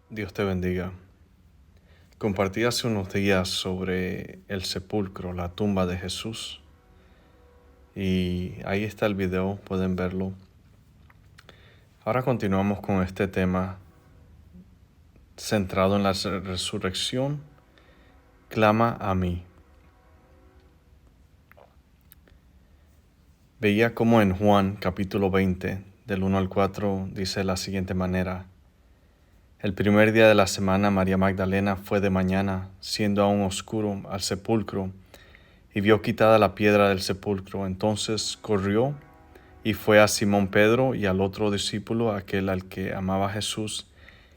Dios te bendiga. Compartí hace unos días sobre el sepulcro, la tumba de Jesús. Y ahí está el video, pueden verlo. Ahora continuamos con este tema centrado en la resurrección. Clama a mí. Veía como en Juan capítulo 20, del 1 al 4, dice de la siguiente manera. El primer día de la semana María Magdalena fue de mañana, siendo aún oscuro, al sepulcro, y vio quitada la piedra del sepulcro. Entonces corrió y fue a Simón Pedro y al otro discípulo, aquel al que amaba Jesús,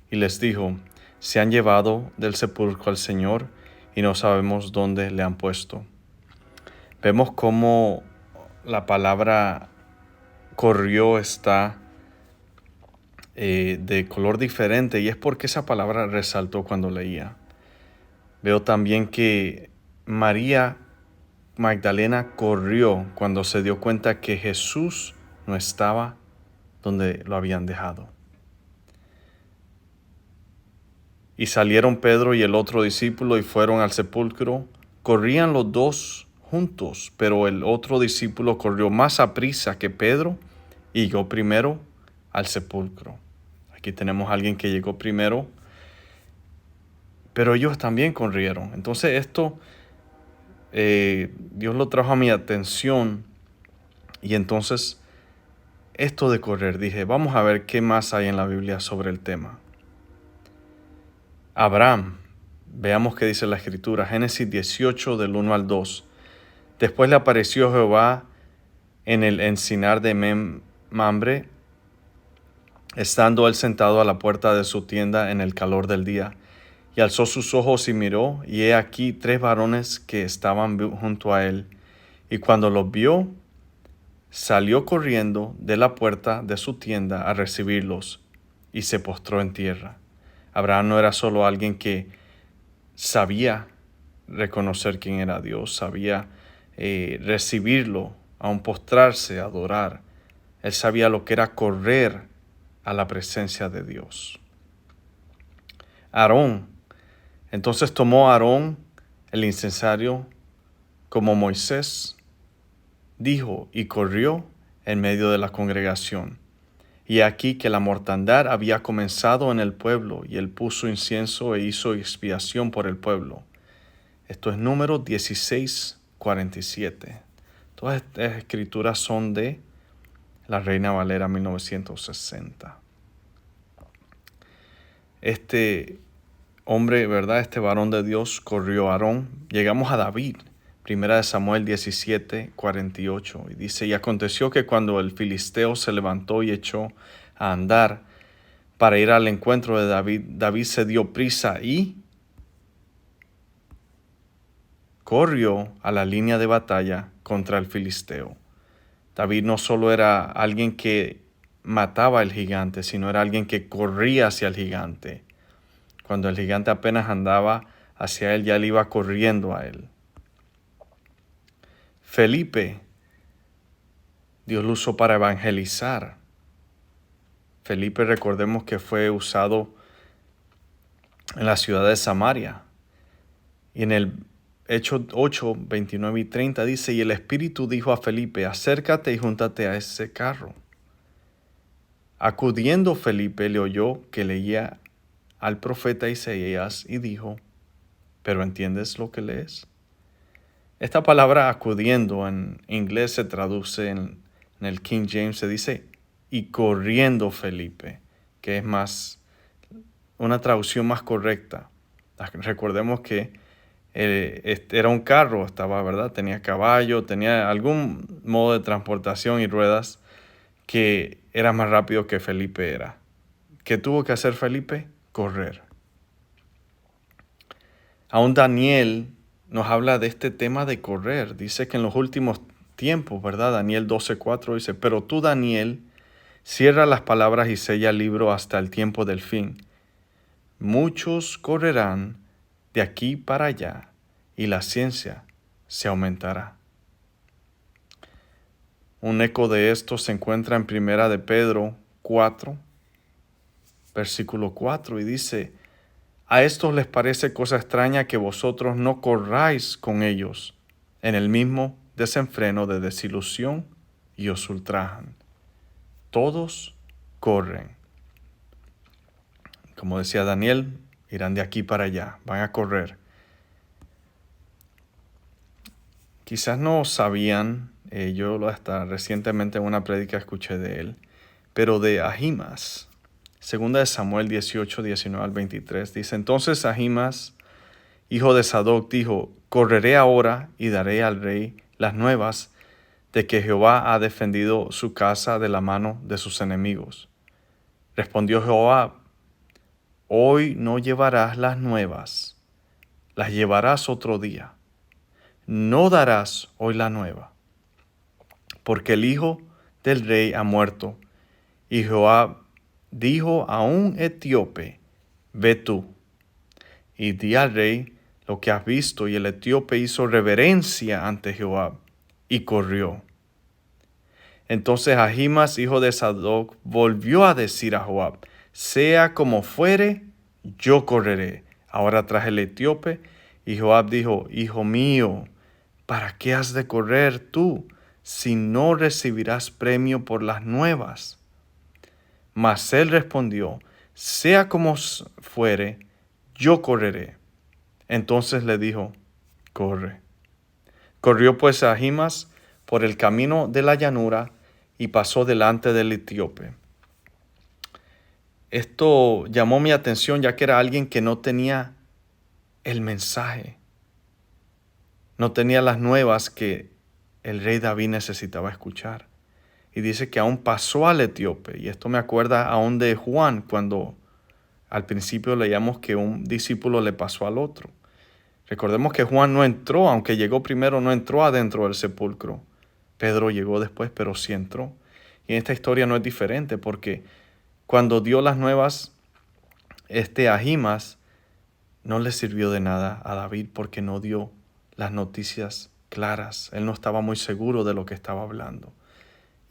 y les dijo: se han llevado del sepulcro al Señor y no sabemos dónde le han puesto. Vemos cómo la palabra corrió está de color diferente, y es porque esa palabra resaltó cuando leía. Veo también que María Magdalena corrió cuando se dio cuenta que Jesús no estaba donde lo habían dejado. Y salieron Pedro y el otro discípulo y fueron al sepulcro. Corrían los dos juntos, pero el otro discípulo corrió más aprisa que Pedro y llegó primero al sepulcro. Aquí tenemos a alguien que llegó primero, pero ellos también corrieron. Entonces esto, Dios lo trajo a mi atención, y entonces esto de correr, dije, vamos a ver qué más hay en la Biblia sobre el tema. Abraham, veamos qué dice la Escritura, Génesis 18 del 1 al 2. Después le apareció Jehová en el encinar de Mamre, estando él sentado a la puerta de su tienda en el calor del día. Y alzó sus ojos y miró, y he aquí 3 varones que estaban junto a él. Y cuando los vio, salió corriendo de la puerta de su tienda a recibirlos, y se postró en tierra. Abraham no era solo alguien que sabía reconocer quién era Dios, sabía recibirlo, aun postrarse, adorar. Él sabía lo que era correr a la presencia de Dios. Aarón, entonces tomó Aarón el incensario como Moisés dijo, y corrió en medio de la congregación. Y aquí que la mortandad había comenzado en el pueblo, y él puso incienso e hizo expiación por el pueblo. Esto es Números 16:47. Todas estas escrituras son de la Reina Valera 1960. Este hombre, ¿verdad? Este varón de Dios corrió a Aarón. Llegamos a David, 1 Samuel 17:48. Y dice, y aconteció que cuando el filisteo se levantó y echó a andar para ir al encuentro de David, David se dio prisa y corrió a la línea de batalla contra el filisteo. David no solo era alguien que mataba al gigante, sino era alguien que corría hacia el gigante. Cuando el gigante apenas andaba hacia él, ya él iba corriendo a él. Felipe, Dios lo usó para evangelizar. Felipe, recordemos que fue usado en la ciudad de Samaria. Y en el Hechos 8, 29 y 30 dice, y el Espíritu dijo a Felipe, acércate y júntate a ese carro. Acudiendo Felipe, le oyó que leía al profeta Isaías y dijo, ¿pero entiendes lo que lees? Esta palabra acudiendo en inglés se traduce en el King James, se dice, y corriendo Felipe, que es más, una traducción más correcta. Recordemos que era un carro, estaba, ¿verdad? Tenía caballo, tenía algún modo de transportación y ruedas que era más rápido que Felipe era. ¿Qué tuvo que hacer Felipe? Correr. Aún Daniel nos habla de este tema de correr. Dice que en los últimos tiempos, ¿verdad? Daniel 12:4 dice, pero tú, Daniel, cierra las palabras y sella el libro hasta el tiempo del fin. Muchos correrán de aquí para allá y la ciencia se aumentará. Un eco de esto se encuentra en 1 de Pedro 4, versículo 4, y dice, A estos les parece cosa extraña que vosotros no corráis con ellos en el mismo desenfreno de desilusión y os ultrajan. Todos corren. Como decía Daniel, irán de aquí para allá, van a correr. Quizás no sabían, yo hasta recientemente en una prédica escuché de él, pero de Ahimaas. Segunda de Samuel 18, 19 al 23, dice, entonces Ahimaas, hijo de Sadoc, dijo, correré ahora y daré al rey las nuevas de que Jehová ha defendido su casa de la mano de sus enemigos. Respondió Jehová, hoy no llevarás las nuevas, las llevarás otro día. No darás hoy la nueva, porque el hijo del rey ha muerto. Y Jehová dijo a un etíope, ve tú y di al rey lo que has visto. Y el etíope hizo reverencia ante Jehová y corrió. Entonces Ahimaas, hijo de Sadoc, volvió a decir a Joab, sea como fuere, yo correré. Ahora tras el etíope, y Joab dijo, hijo mío, ¿para qué has de correr tú, si no recibirás premio por las nuevas? Mas él respondió, sea como fuere, yo correré. Entonces le dijo, corre. Corrió pues Ahimaas por el camino de la llanura y pasó delante del etíope. Esto llamó mi atención ya que era alguien que no tenía el mensaje, no tenía las nuevas que el rey David necesitaba escuchar. Y dice que aún pasó al etíope. Y esto me acuerda aún de Juan, cuando al principio leíamos que un discípulo le pasó al otro. Recordemos que Juan no entró, aunque llegó primero, no entró adentro del sepulcro. Pedro llegó después, pero sí entró. Y en esta historia no es diferente, porque cuando dio las nuevas, Ahimaas no le sirvió de nada a David porque no dio las noticias claras. Él no estaba muy seguro de lo que estaba hablando.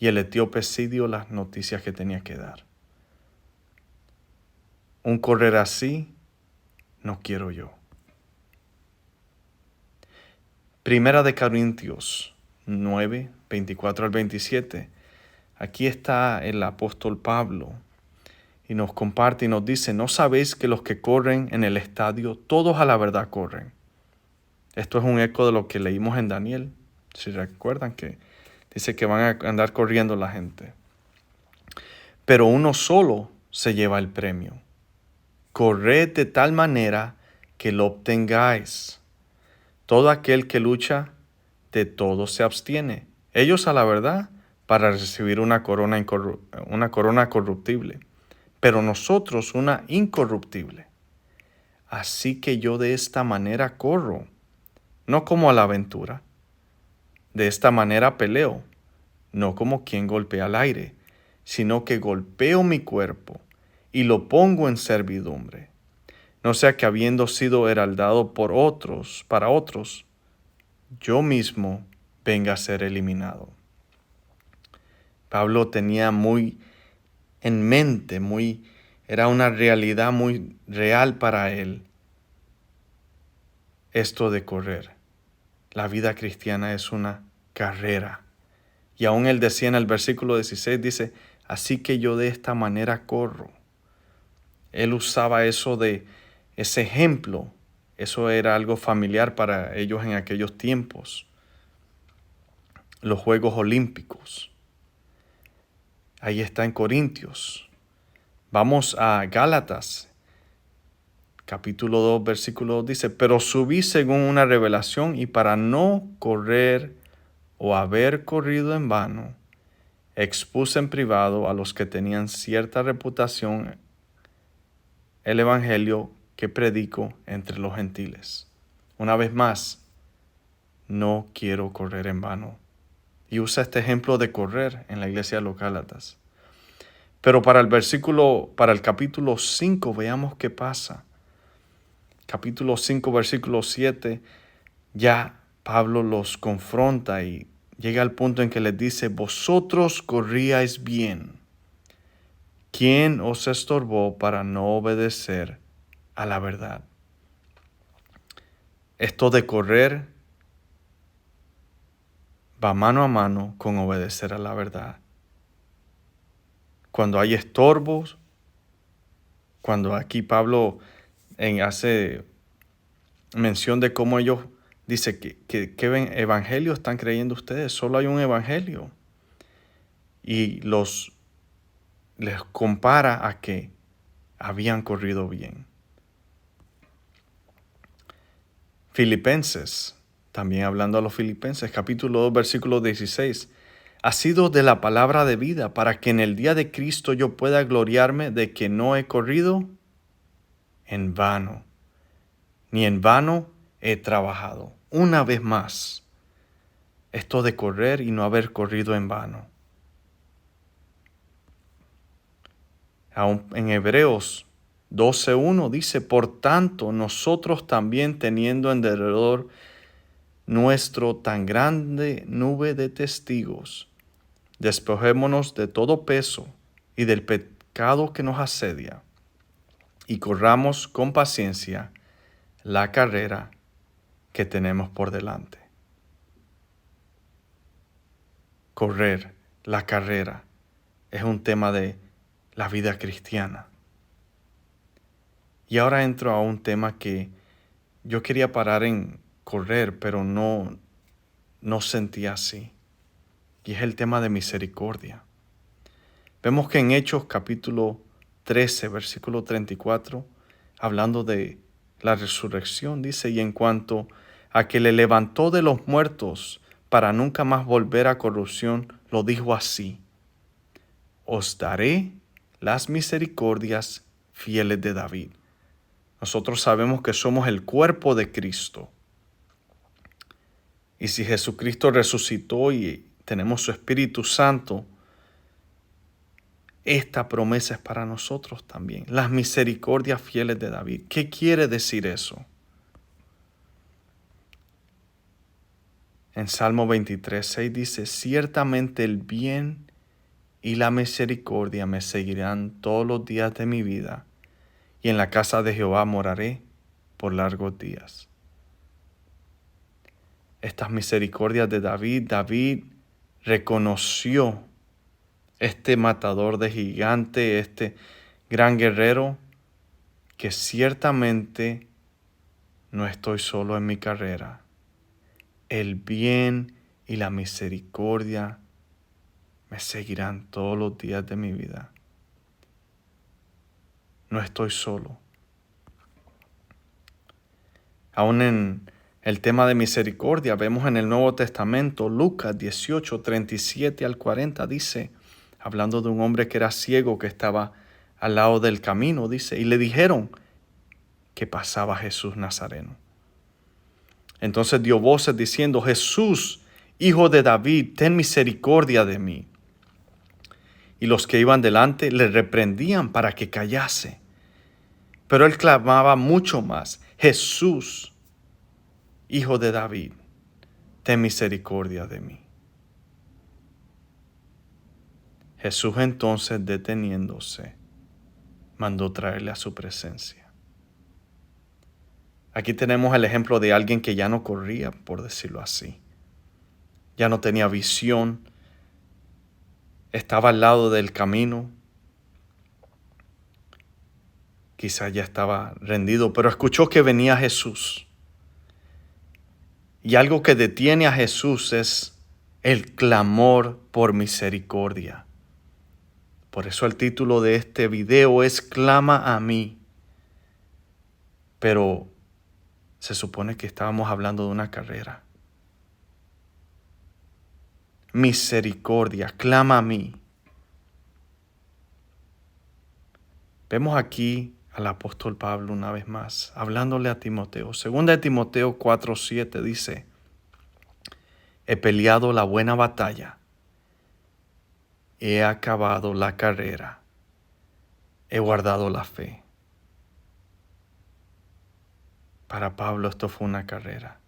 Y el etíope sí dio las noticias que tenía que dar. Un correr así no quiero yo. Primera de Corintios 9, 24 al 27. Aquí está el apóstol Pablo y nos comparte y nos dice, ¿no sabéis que los que corren en el estadio, todos a la verdad corren? Esto es un eco de lo que leímos en Daniel, si recuerdan que dice que van a andar corriendo la gente. Pero uno solo se lleva el premio. Corred de tal manera que lo obtengáis. Todo aquel que lucha, de todo se abstiene. Ellos a la verdad para recibir una corona corruptible, pero nosotros una incorruptible. Así que yo de esta manera corro, no como a la aventura. De esta manera peleo, no como quien golpea al aire, sino que golpeo mi cuerpo y lo pongo en servidumbre. No sea que habiendo sido heraldado por otros, para otros, yo mismo venga a ser eliminado. Pablo tenía muy en mente, era una realidad muy real para él esto de correr. La vida cristiana es una carrera. Y aún él decía en el versículo 16, dice, así que yo de esta manera corro. Él usaba ese ejemplo. Eso era algo familiar para ellos en aquellos tiempos. Los Juegos Olímpicos. Ahí está en Corintios. Vamos a Gálatas. Capítulo 2, versículo 2 dice, pero subí según una revelación y para no correr o haber corrido en vano, expuse en privado a los que tenían cierta reputación el evangelio que predico entre los gentiles. Una vez más, no quiero correr en vano. Y usa este ejemplo de correr en la iglesia de los Gálatas. Pero para el capítulo 5, veamos qué pasa. Capítulo 5, versículo 7, ya Pablo los confronta y llega al punto en que les dice, vosotros corríais bien. ¿Quién os estorbó para no obedecer a la verdad. Esto de correr va mano a mano con obedecer a la verdad. Cuando hay estorbos, cuando aquí Pablo hace mención de cómo ellos dice que evangelio están creyendo ustedes, solo hay un evangelio. Y les compara a que habían corrido bien. Filipenses, también hablando a los Filipenses, capítulo 2, versículo 16. Ha sido de la palabra de vida para que en el día de Cristo yo pueda gloriarme de que no he corrido en vano, ni en vano he trabajado. Una vez más, esto de correr y no haber corrido en vano. Aún en Hebreos 12:1 dice, por tanto, nosotros también teniendo en derredor nuestro tan grande nube de testigos, despojémonos de todo peso y del pecado que nos asedia, y corramos con paciencia la carrera que tenemos por delante. Correr la carrera es un tema de la vida cristiana. Y ahora entro a un tema que yo quería parar en correr, pero no sentía así. Y es el tema de misericordia. Vemos que en Hechos capítulo 13, versículo 34, hablando de la resurrección, dice, y en cuanto a que le levantó de los muertos para nunca más volver a corrupción, lo dijo así, os daré las misericordias fieles de David. Nosotros sabemos que somos el cuerpo de Cristo. Y si Jesucristo resucitó y tenemos su Espíritu Santo, esta promesa es para nosotros también. Las misericordias fieles de David. ¿Qué quiere decir eso? En Salmo 23:6 dice, ciertamente el bien y la misericordia me seguirán todos los días de mi vida, y en la casa de Jehová moraré por largos días. Estas misericordias de David reconoció este matador de gigante, este gran guerrero, que ciertamente no estoy solo en mi carrera. El bien y la misericordia me seguirán todos los días de mi vida. No estoy solo. Aún en el tema de misericordia, vemos en el Nuevo Testamento, Lucas 18, 37 al 40, dice, hablando de un hombre que era ciego, que estaba al lado del camino, dice, y le dijeron que pasaba Jesús Nazareno. Entonces dio voces diciendo, Jesús, hijo de David, ten misericordia de mí. Y los que iban delante le reprendían para que callase. Pero él clamaba mucho más, Jesús, hijo de David, ten misericordia de mí. Jesús entonces, deteniéndose, mandó traerle a su presencia. Aquí tenemos el ejemplo de alguien que ya no corría, por decirlo así. Ya no tenía visión, estaba al lado del camino, quizás ya estaba rendido, pero escuchó que venía Jesús. Y algo que detiene a Jesús es el clamor por misericordia. Por eso el título de este video es Clama a mí. Pero se supone que estábamos hablando de una carrera. Misericordia, clama a mí. Vemos aquí al apóstol Pablo una vez más, hablándole a Timoteo. Segunda de Timoteo 4:7 dice, he peleado la buena batalla, he acabado la carrera, he guardado la fe. Para Pablo esto fue una carrera.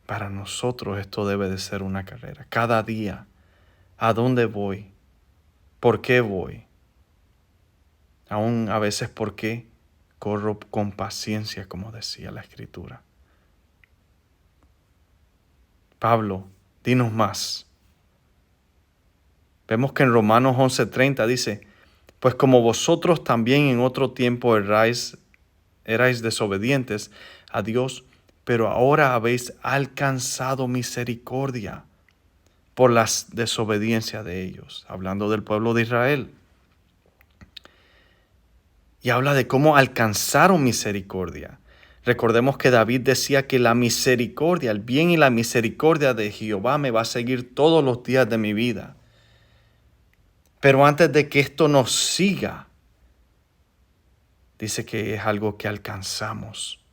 Para nosotros esto debe de ser una carrera. Cada día, ¿a dónde voy? ¿Por qué voy? Aún a veces, ¿por qué? Corro con paciencia, como decía la Escritura. Pablo, dinos más. Vemos que en Romanos 11:30 dice, pues como vosotros también en otro tiempo erais desobedientes a Dios, pero ahora habéis alcanzado misericordia por la desobediencia de ellos, hablando del pueblo de Israel. Y habla de cómo alcanzaron misericordia. Recordemos que David decía que la misericordia, el bien y la misericordia de Jehová me va a seguir todos los días de mi vida. Pero antes de que esto nos siga, dice que es algo que alcanzamos.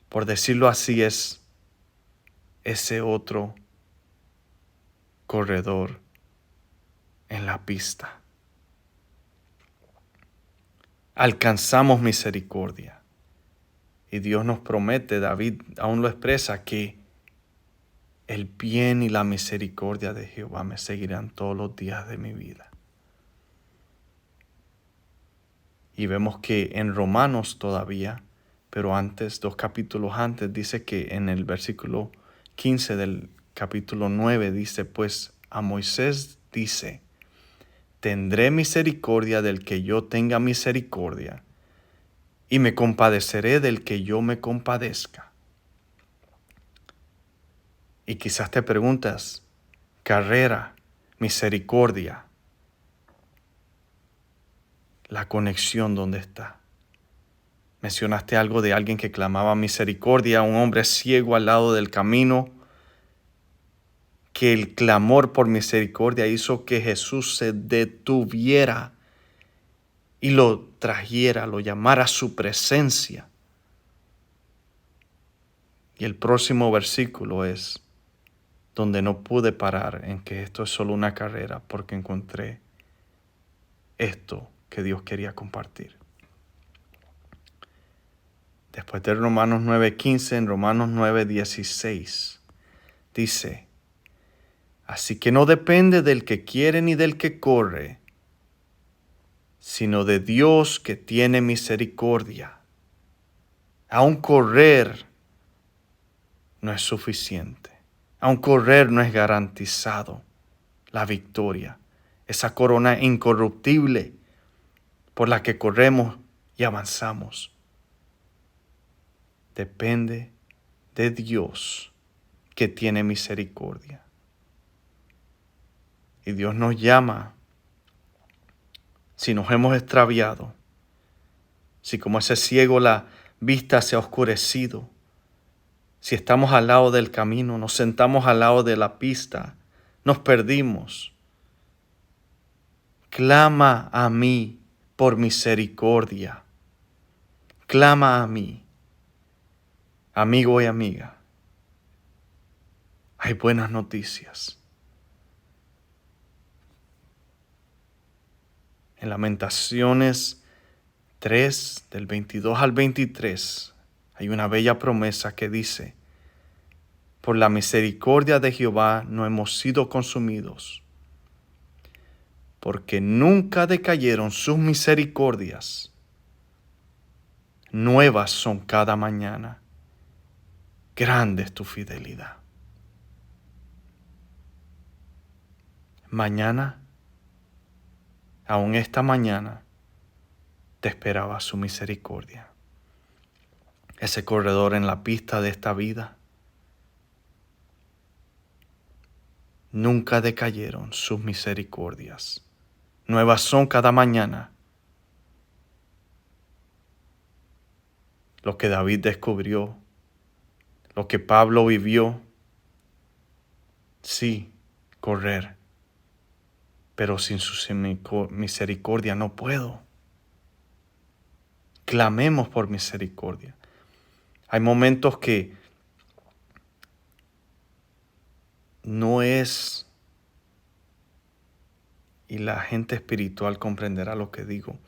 Por decirlo así, es ese otro corredor en la pista. Alcanzamos misericordia. Y Dios nos promete, David aún lo expresa, que el bien y la misericordia de Jehová me seguirán todos los días de mi vida. Y vemos que en Romanos todavía, pero antes, 2 capítulos antes, dice que en el versículo 15 del capítulo 9 dice, pues a Moisés dice, tendré misericordia del que yo tenga misericordia, y me compadeceré del que yo me compadezca. Y quizás te preguntas, carrera, misericordia, la conexión, ¿dónde está? Mencionaste algo de alguien que clamaba misericordia, un hombre ciego al lado del camino, que el clamor por misericordia hizo que Jesús se detuviera y lo trajera, lo llamara a su presencia. Y el próximo versículo es donde no pude parar en que esto es solo una carrera, porque encontré esto que Dios quería compartir. Después de Romanos 9:15, en Romanos 9:16, dice, así que no depende del que quiere ni del que corre, sino de Dios que tiene misericordia. Aún correr no es suficiente. Aún correr no es garantizado la victoria, esa corona incorruptible por la que corremos y avanzamos. Depende de Dios que tiene misericordia. Y Dios nos llama, si nos hemos extraviado, si como ese ciego la vista se ha oscurecido, si estamos al lado del camino, nos sentamos al lado de la pista, nos perdimos. Clama a mí por misericordia. Clama a mí, amigo y amiga. Hay buenas noticias. En Lamentaciones 3, del 22 al 23, hay una bella promesa que dice, por la misericordia de Jehová no hemos sido consumidos, porque nunca decayeron sus misericordias. Nuevas son cada mañana. Grande es tu fidelidad. Mañana, aún esta mañana, te esperaba su misericordia. Ese corredor en la pista de esta vida, nunca decayeron sus misericordias. Nuevas son cada mañana. Lo que David descubrió, lo que Pablo vivió, sí, correr, pero sin su misericordia no puedo. Clamemos por misericordia. Hay momentos que no es, y la gente espiritual comprenderá lo que digo,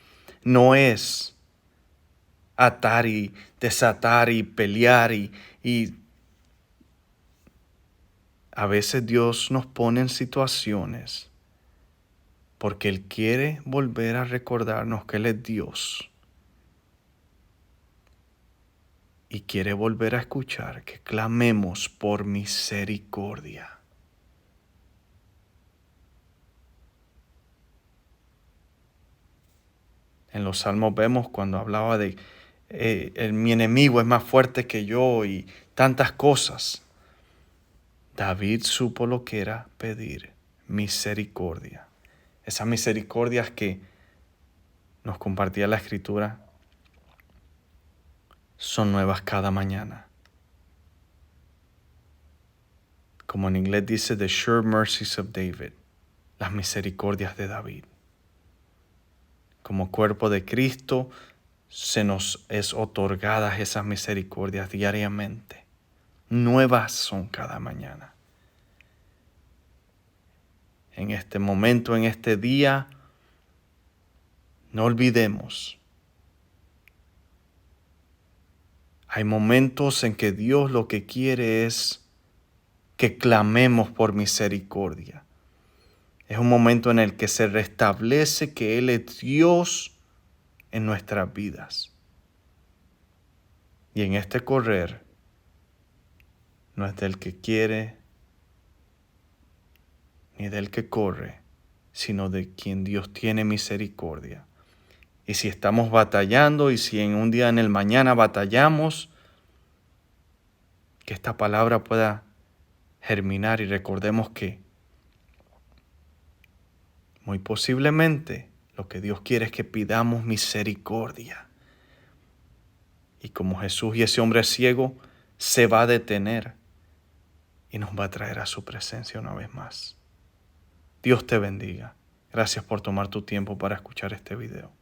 no es atar y desatar y pelear y a veces Dios nos pone en situaciones porque Él quiere volver a recordarnos que Él es Dios y quiere volver a escuchar que clamemos por misericordia. En los Salmos vemos cuando hablaba de mi enemigo es más fuerte que yo y tantas cosas. David supo lo que era pedir misericordia. Esas misericordias que nos compartía la Escritura son nuevas cada mañana. Como en inglés dice, the sure mercies of David, las misericordias de David. Como cuerpo de Cristo, se nos es otorgadas esas misericordias diariamente. Nuevas son cada mañana. En este momento, en este día, no olvidemos. Hay momentos en que Dios lo que quiere es que clamemos por misericordia. Es un momento en el que se restablece que Él es Dios en nuestras vidas. Y en este correr no es del que quiere ni del que corre, sino de quien Dios tiene misericordia. Y si estamos batallando y si en un día en el mañana batallamos, que esta palabra pueda germinar y recordemos que muy posiblemente lo que Dios quiere es que pidamos misericordia. Y como Jesús y ese hombre ciego se va a detener y nos va a traer a su presencia una vez más. Dios te bendiga. Gracias por tomar tu tiempo para escuchar este video.